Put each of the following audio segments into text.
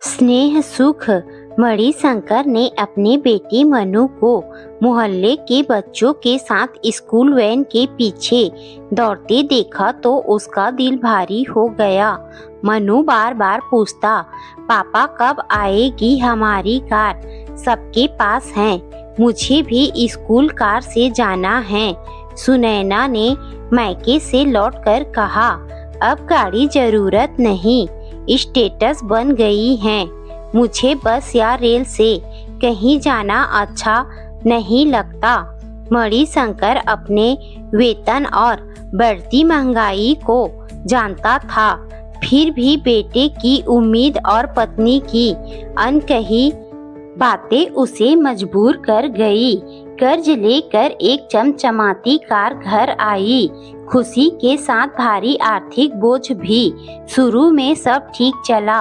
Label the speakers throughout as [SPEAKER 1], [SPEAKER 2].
[SPEAKER 1] स्नेह सुख मणिशंकर ने अपने बेटे मनु को मोहल्ले के बच्चों के साथ स्कूल वैन के पीछे दौड़ते देखा तो उसका दिल भारी हो गया। मनु बार बार पूछता, पापा कब आएगी हमारी कार? सबके पास है, मुझे भी स्कूल कार से जाना है। सुनैना ने मायके से लौटकर कहा, अब गाड़ी जरूरत नहीं, स्टेटस बन गई है। मुझे बस या रेल से कहीं जाना अच्छा नहीं लगता। मणिशंकर अपने वेतन और बढ़ती महंगाई को जानता था, फिर भी बेटे की उम्मीद और पत्नी की अनकही बातें उसे मजबूर कर गई। कर्ज लेकर एक चमचमाती कार घर आई। खुशी के साथ भारी आर्थिक बोझ भी। शुरू में सब ठीक चला,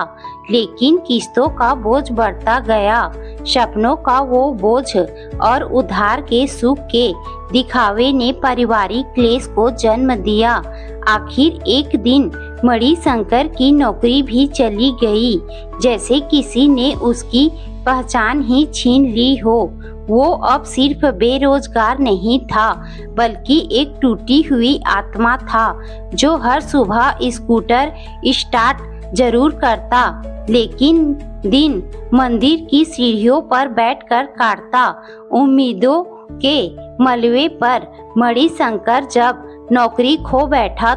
[SPEAKER 1] लेकिन किस्तों का बोझ बढ़ता गया। सपनों का वो बोझ और उधार के सुख के दिखावे ने पारिवारिक क्लेश को जन्म दिया। आखिर एक दिन मणिशंकर की नौकरी भी चली गई, जैसे किसी ने उसकी पहचान ही छीन ली हो। वो अब सिर्फ बेरोजगार नहीं था, बल्कि एक टूटी हुई आत्मा था, जो हर सुबह स्कूटर स्टार्ट जरूर करता, लेकिन दिन मंदिर की सीढ़ियों पर बैठकर काटता। उम्मीदों के मलबे पर मणिशंकर जब नौकरी खो बैठा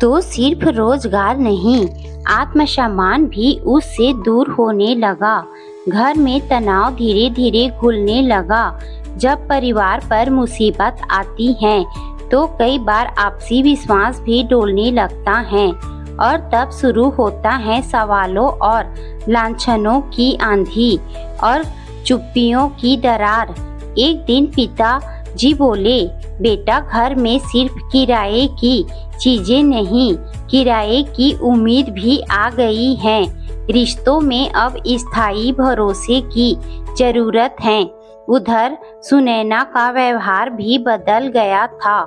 [SPEAKER 1] तो सिर्फ रोजगार नहीं, आत्मसम्मान भी उससे दूर होने लगा। घर में तनाव धीरे धीरे घुलने लगा। जब परिवार पर मुसीबत आती है तो कई बार आपसी विश्वास भी डोलने लगता है, और तब शुरू होता है सवालों और लांछनों की आंधी और चुप्पियों की दरार। एक दिन पिताजी बोले, बेटा घर में सिर्फ किराए की चीजें नहीं, किराए की उम्मीद भी आ गई है। रिश्तों में अब स्थायी भरोसे की जरूरत है। उधर सुनैना का व्यवहार भी बदल गया था।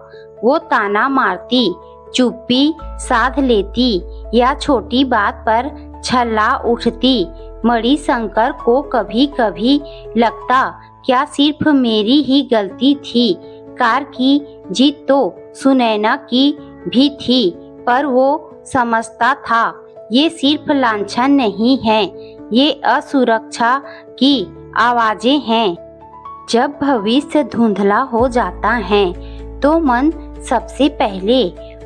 [SPEAKER 1] वो ताना मारती, चुप्पी साध लेती या छोटी बात पर छल्ला उठती। मणिशंकर को कभी कभी लगता, क्या सिर्फ मेरी ही गलती थी? कार की जीत तो सुनैना की भी थी, पर वो समझता था ये सिर्फ लांछन नहीं है, ये असुरक्षा की आवाजें हैं। जब भविष्य धुंधला हो जाता है तो मन सबसे पहले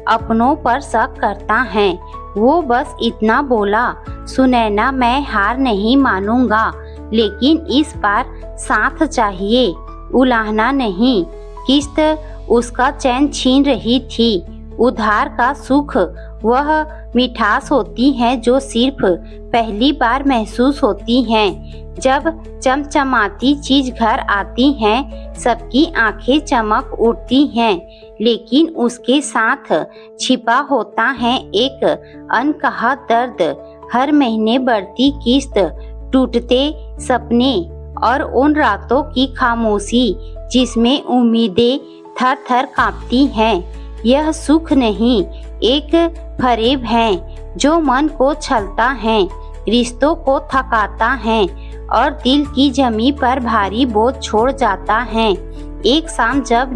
[SPEAKER 1] अपनों पर शक करता है। वो बस इतना बोला, सुनैना मैं हार नहीं मानूंगा, लेकिन इस बार साथ चाहिए, उलाहना नहीं। किस्त उसका चैन छीन रही थी। उधार का सुख वह मिठास होती है जो सिर्फ पहली बार महसूस होती है। जब चमचमाती चीज घर आती है, सबकी आंखें चमक उठती हैं, लेकिन उसके साथ छिपा होता है एक अनकहा दर्द। हर महीने बढ़ती किस्त, टूटते सपने और उन रातों की खामोशी जिसमें उम्मीदें थर थर कांपती हैं। यह सुख नहीं, एक फरेब है जो मन को छलता है, रिश्तों को थकाता है और दिल की जमी पर भारी बोझ छोड़ जाता है। एक शाम जब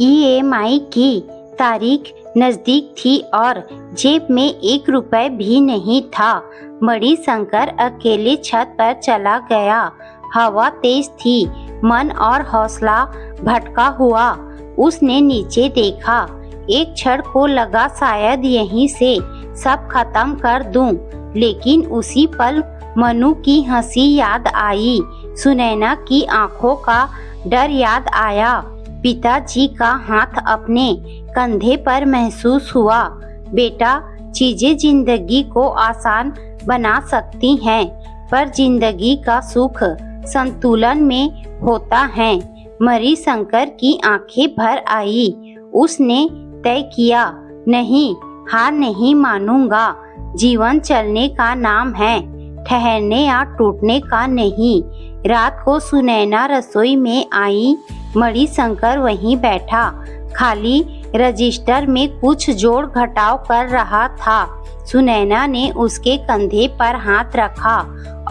[SPEAKER 1] EMI की तारीख नजदीक थी और जेब में 1 रुपए भी नहीं था, मणिशंकर अकेले छत पर चला गया। हवा तेज थी, मन और हौसला भटका हुआ। उसने नीचे देखा। एक क्षण को लगा शायद यहीं से सब खत्म कर दूं, लेकिन उसी पल मनु की हंसी याद आई, सुनैना की आंखों का डर याद आया, पिताजी का हाथ अपने कंधे पर महसूस हुआ। बेटा, चीजें जिंदगी को आसान बना सकती हैं, पर जिंदगी का सुख संतुलन में होता है। मणिशंकर की आंखें भर आई। उसने तय किया, नहीं, हार नहीं मानूंगा। जीवन चलने का नाम है, ठहरने या टूटने का नहीं। रात को सुनैना रसोई में आई। मणिशंकर वहीं बैठा, खाली रजिस्टर में कुछ जोड़ घटाव कर रहा था। सुनैना ने उसके कंधे पर हाथ रखा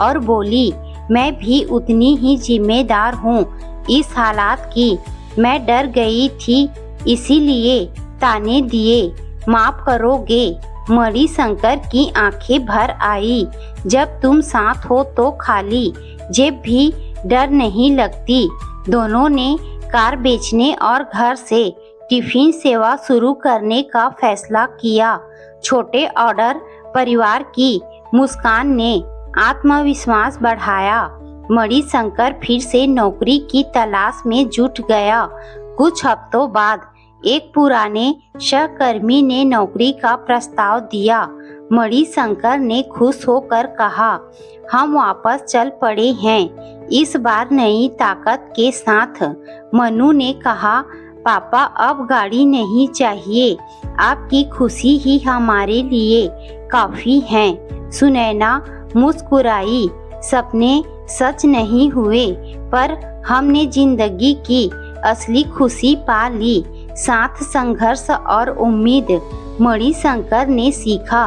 [SPEAKER 1] और बोली, मैं भी उतनी ही जिम्मेदार हूँ इस हालात की। मैं डर गई थी, इसीलिए ताने दिए। माफ करोगे? मणिशंकर की आंखें भर आई। जब तुम साथ हो तो खाली जेब भी डर नहीं लगती। दोनों ने कार बेचने और घर से टिफिन सेवा शुरू करने का फैसला किया। छोटे ऑर्डर परिवार की मुस्कान ने आत्मविश्वास बढ़ाया। मणिशंकर फिर से नौकरी की तलाश में जुट गया। कुछ हफ्तों बाद एक पुराने सहकर्मी ने नौकरी का प्रस्ताव दिया। मणिशंकर ने खुश होकर कहा, हम वापस चल पड़े हैं, इस बार नई ताकत के साथ। मनु ने कहा, पापा अब गाड़ी नहीं चाहिए, आपकी खुशी ही हमारे लिए काफी है। सुनैना मुस्कुराई। सपने सच नहीं हुए, पर हमने जिंदगी की असली खुशी पा ली, साथ संघर्ष और उम्मीद। मणिशंकर ने सीखा,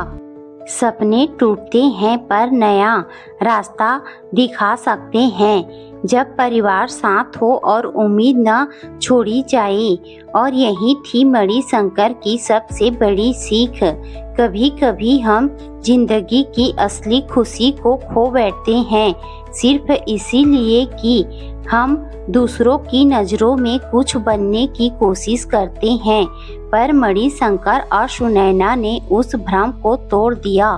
[SPEAKER 1] सपने टूटते हैं पर नया रास्ता दिखा सकते हैं जब परिवार साथ हो और उम्मीद न छोड़ी जाए। और यही थी मणिशंकर की सबसे बड़ी सीख। कभी कभी हम जिंदगी की असली खुशी को खो बैठते हैं, सिर्फ इसीलिए कि हम दूसरों की नज़रों में कुछ बनने की कोशिश करते हैं। पर मणिशंकर और सुनैना ने उस भ्रम को तोड़ दिया।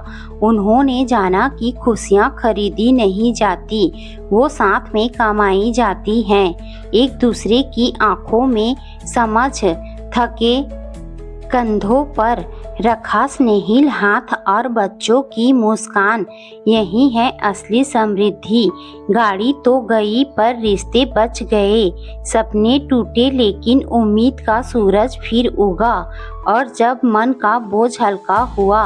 [SPEAKER 1] उन्होंने जाना कि खुशियाँ खरीदी नहीं जाती, वो साथ में कमाई जाती हैं। एक दूसरे की आंखों में समझ, थके कंधों पर रखा स्नेहिल हाथ और बच्चों की मुस्कान, यही है असली समृद्धि। गाड़ी तो गई पर रिश्ते बच गए। सपने टूटे लेकिन उम्मीद का सूरज फिर उगा। और जब मन का बोझ हल्का हुआ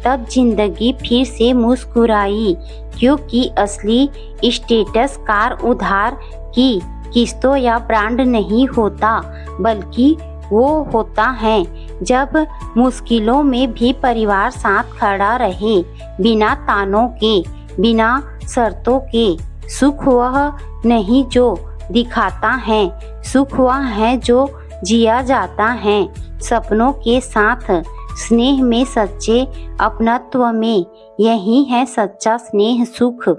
[SPEAKER 1] तब जिंदगी फिर से मुस्कुराई। क्योंकि असली स्टेटस कार उधार की किस्तों या ब्रांड नहीं होता, बल्कि वो होता है जब मुश्किलों में भी परिवार साथ खड़ा रहे, बिना तानों के, बिना शर्तों के। सुख वह नहीं जो दिखाता है, सुख वह है जो जिया जाता है। सपनों के साथ, स्नेह में, सच्चे अपनत्व में, यही है सच्चा स्नेह सुख।